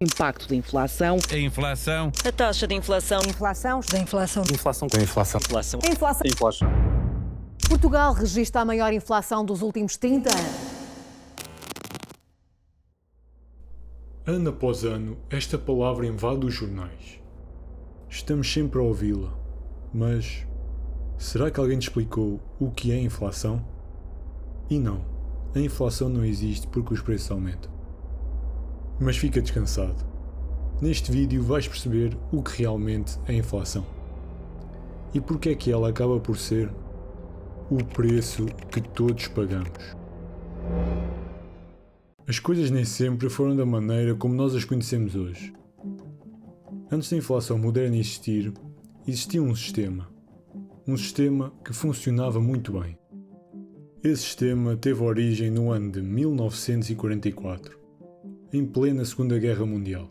Impacto da inflação. A inflação. A taxa de inflação. Inflação. Da inflação. Inflação. Da inflação. Inflação. Inflação. Inflação. Portugal registra a maior inflação dos últimos 30 anos. Ano após ano, esta palavra invade os jornais. Estamos sempre a ouvi-la, mas será que alguém te explicou o que é inflação? E não, a inflação não existe porque os preços aumentam. Mas fica descansado. Neste vídeo vais perceber o que realmente é inflação. E porque é que ela acaba por ser o preço que todos pagamos. As coisas nem sempre foram da maneira como nós as conhecemos hoje. Antes da inflação moderna existir, existia um sistema. Um sistema que funcionava muito bem. Esse sistema teve origem no ano de 1944, em plena Segunda Guerra Mundial.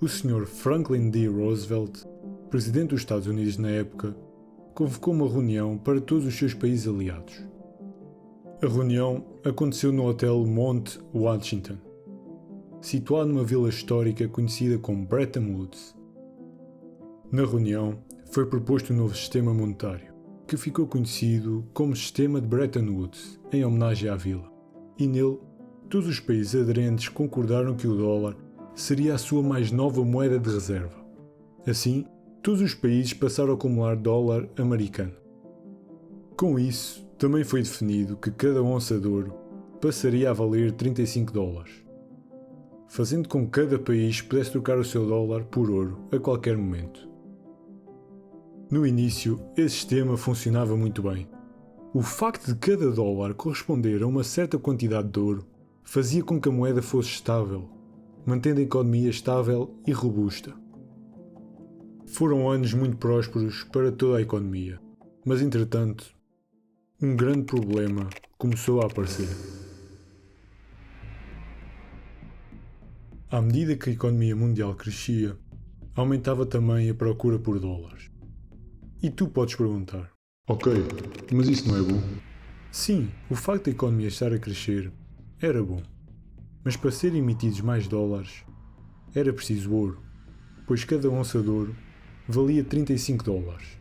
O Sr. Franklin D. Roosevelt, presidente dos Estados Unidos na época, convocou uma reunião para todos os seus países aliados. A reunião aconteceu no Hotel Mount Washington, situado numa vila histórica conhecida como Bretton Woods. Na reunião foi proposto um novo sistema monetário, que ficou conhecido como Sistema de Bretton Woods, em homenagem à vila. E nele, todos os países aderentes concordaram que o dólar seria a sua mais nova moeda de reserva. Assim, todos os países passaram a acumular dólar americano. Com isso, também foi definido que cada onça de ouro passaria a valer 35 dólares, fazendo com que cada país pudesse trocar o seu dólar por ouro a qualquer momento. No início, esse sistema funcionava muito bem. O facto de cada dólar corresponder a uma certa quantidade de ouro fazia com que a moeda fosse estável, mantendo a economia estável e robusta. Foram anos muito prósperos para toda a economia, mas entretanto, um grande problema começou a aparecer. À medida que a economia mundial crescia, aumentava também a procura por dólares. E tu podes perguntar: ok, mas isso não é bom? Sim, o facto da economia estar a crescer era bom, mas para serem emitidos mais dólares, era preciso ouro, pois cada onça de ouro valia 35 dólares.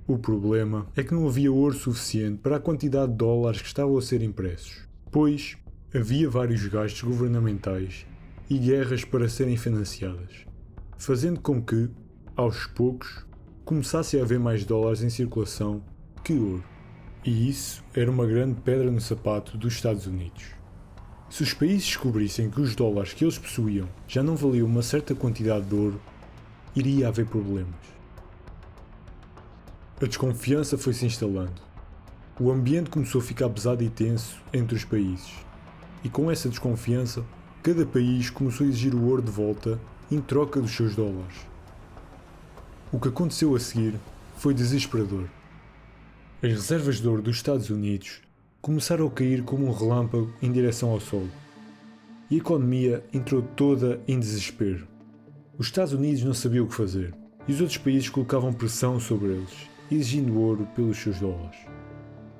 O problema é que não havia ouro suficiente para a quantidade de dólares que estavam a ser impressos, pois havia vários gastos governamentais e guerras para serem financiadas, fazendo com que, aos poucos, começasse a haver mais dólares em circulação que ouro. E isso era uma grande pedra no sapato dos Estados Unidos. Se os países descobrissem que os dólares que eles possuíam já não valiam uma certa quantidade de ouro, iria haver problemas. A desconfiança foi-se instalando. O ambiente começou a ficar pesado e tenso entre os países. E com essa desconfiança, cada país começou a exigir o ouro de volta em troca dos seus dólares. O que aconteceu a seguir foi desesperador. As reservas de ouro dos Estados Unidos começaram a cair como um relâmpago em direção ao sol. E a economia entrou toda em desespero. Os Estados Unidos não sabiam o que fazer, e os outros países colocavam pressão sobre eles, exigindo ouro pelos seus dólares.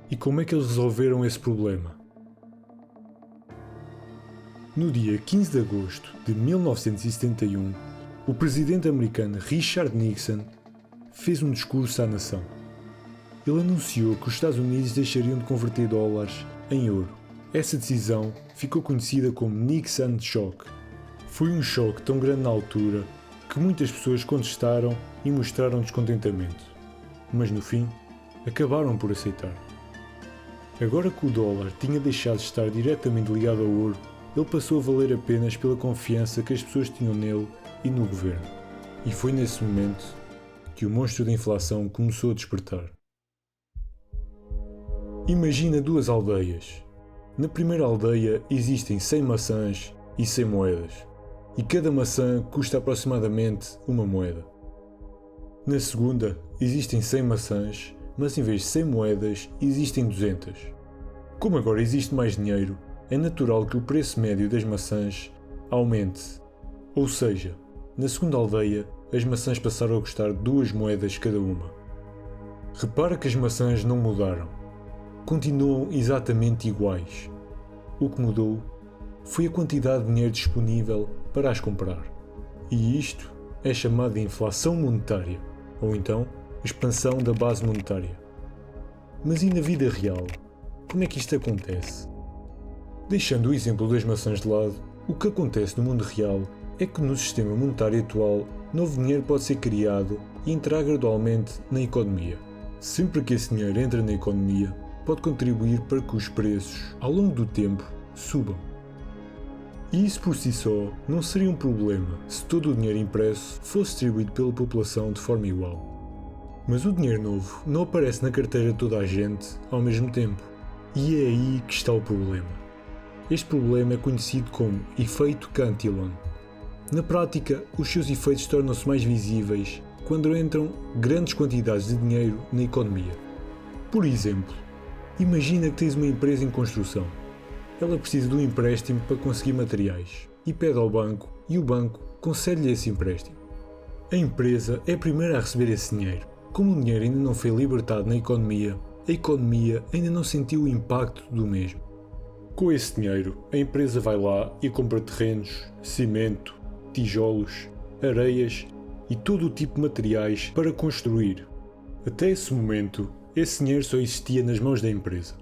E como é que eles resolveram esse problema? No dia 15 de agosto de 1971, o presidente americano Richard Nixon fez um discurso à nação. Ele anunciou que os Estados Unidos deixariam de converter dólares em ouro. Essa decisão ficou conhecida como Nixon Shock. Foi um choque tão grande na altura que muitas pessoas contestaram e mostraram descontentamento. Mas no fim, acabaram por aceitar. Agora que o dólar tinha deixado de estar diretamente ligado ao ouro, ele passou a valer apenas pela confiança que as pessoas tinham nele e no governo. E foi nesse momento que o monstro da inflação começou a despertar. Imagina duas aldeias. Na primeira aldeia existem 100 maçãs e 100 moedas, e cada maçã custa aproximadamente uma moeda. Na segunda existem 100 maçãs, mas em vez de 100 moedas existem 200. Como agora existe mais dinheiro, é natural que o preço médio das maçãs aumente. Ou seja, na segunda aldeia, as maçãs passaram a custar 2 moedas cada uma. Repara que as maçãs não mudaram. Continuam exatamente iguais. O que mudou foi a quantidade de dinheiro disponível para as comprar. E isto é chamado de inflação monetária, ou então expansão da base monetária. Mas e na vida real? Como é que isto acontece? Deixando o exemplo das maçãs de lado, o que acontece no mundo real é que no sistema monetário atual, novo dinheiro pode ser criado e entrar gradualmente na economia. Sempre que esse dinheiro entra na economia, pode contribuir para que os preços, ao longo do tempo, subam. E isso por si só não seria um problema se todo o dinheiro impresso fosse distribuído pela população de forma igual. Mas o dinheiro novo não aparece na carteira de toda a gente ao mesmo tempo. E é aí que está o problema. Este problema é conhecido como efeito Cantillon. Na prática, os seus efeitos tornam-se mais visíveis quando entram grandes quantidades de dinheiro na economia. Por exemplo, imagina que tens uma empresa em construção. Ela precisa de um empréstimo para conseguir materiais e pede ao banco e o banco concede-lhe esse empréstimo. A empresa é a primeira a receber esse dinheiro. Como o dinheiro ainda não foi libertado na economia, a economia ainda não sentiu o impacto do mesmo. Com esse dinheiro, a empresa vai lá e compra terrenos, cimento, tijolos, areias e todo o tipo de materiais para construir. Até esse momento, esse dinheiro só existia nas mãos da empresa.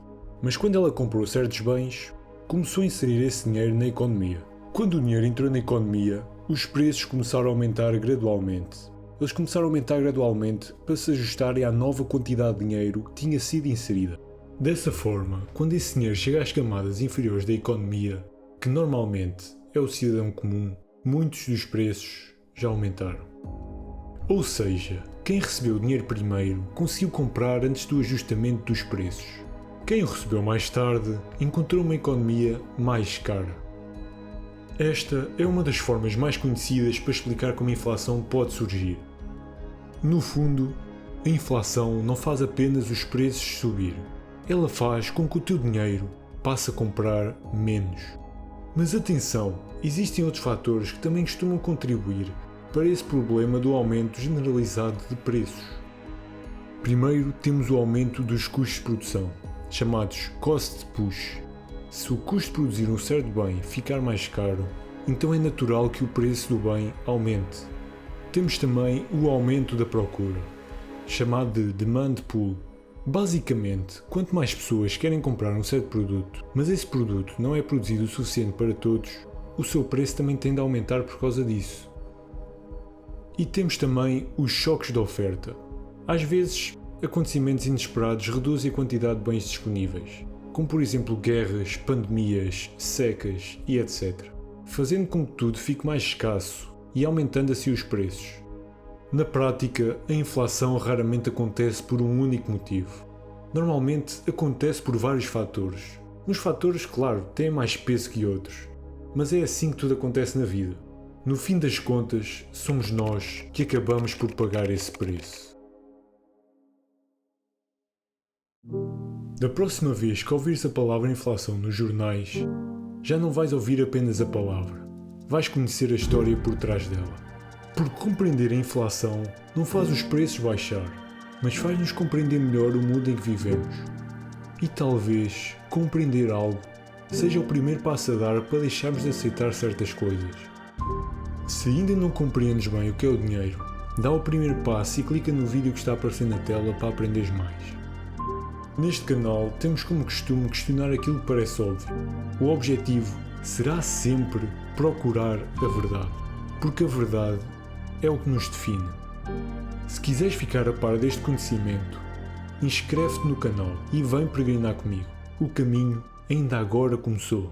Mas quando ela comprou certos bens, começou a inserir esse dinheiro na economia. Quando o dinheiro entrou na economia, os preços começaram a aumentar gradualmente. Eles começaram a aumentar gradualmente para se ajustarem à nova quantidade de dinheiro que tinha sido inserida. Dessa forma, quando esse dinheiro chega às camadas inferiores da economia, que normalmente é o cidadão comum, muitos dos preços já aumentaram. Ou seja, quem recebeu o dinheiro primeiro conseguiu comprar antes do ajustamento dos preços. Quem o recebeu mais tarde encontrou uma economia mais cara. Esta é uma das formas mais conhecidas para explicar como a inflação pode surgir. No fundo, a inflação não faz apenas os preços subir. Ela faz com que o teu dinheiro passe a comprar menos. Mas atenção, existem outros fatores que também costumam contribuir para esse problema do aumento generalizado de preços. Primeiro temos o aumento dos custos de produção, chamados cost push. Se o custo de produzir um certo bem ficar mais caro, então é natural que o preço do bem aumente. Temos também o aumento da procura, chamado de demand pull. Basicamente, quanto mais pessoas querem comprar um certo produto, mas esse produto não é produzido o suficiente para todos, o seu preço também tende a aumentar por causa disso. E temos também os choques de oferta. Às vezes, acontecimentos inesperados reduzem a quantidade de bens disponíveis, como por exemplo guerras, pandemias, secas e etc., fazendo com que tudo fique mais escasso e aumentando assim os preços. Na prática, a inflação raramente acontece por um único motivo. Normalmente acontece por vários fatores. Uns fatores, claro, têm mais peso que outros, mas é assim que tudo acontece na vida. No fim das contas, somos nós que acabamos por pagar esse preço. Da próxima vez que ouvires a palavra inflação nos jornais, já não vais ouvir apenas a palavra, vais conhecer a história por trás dela. Porque compreender a inflação não faz os preços baixar, mas faz-nos compreender melhor o mundo em que vivemos. E talvez compreender algo seja o primeiro passo a dar para deixarmos de aceitar certas coisas. Se ainda não compreendes bem o que é o dinheiro, dá o primeiro passo e clica no vídeo que está a aparecer na tela para aprenderes mais. Neste canal temos como costume questionar aquilo que parece óbvio. O objetivo será sempre procurar a verdade, porque a verdade é o que nos define. Se quiseres ficar a par deste conhecimento, inscreve-te no canal e vem peregrinar comigo. O caminho ainda agora começou.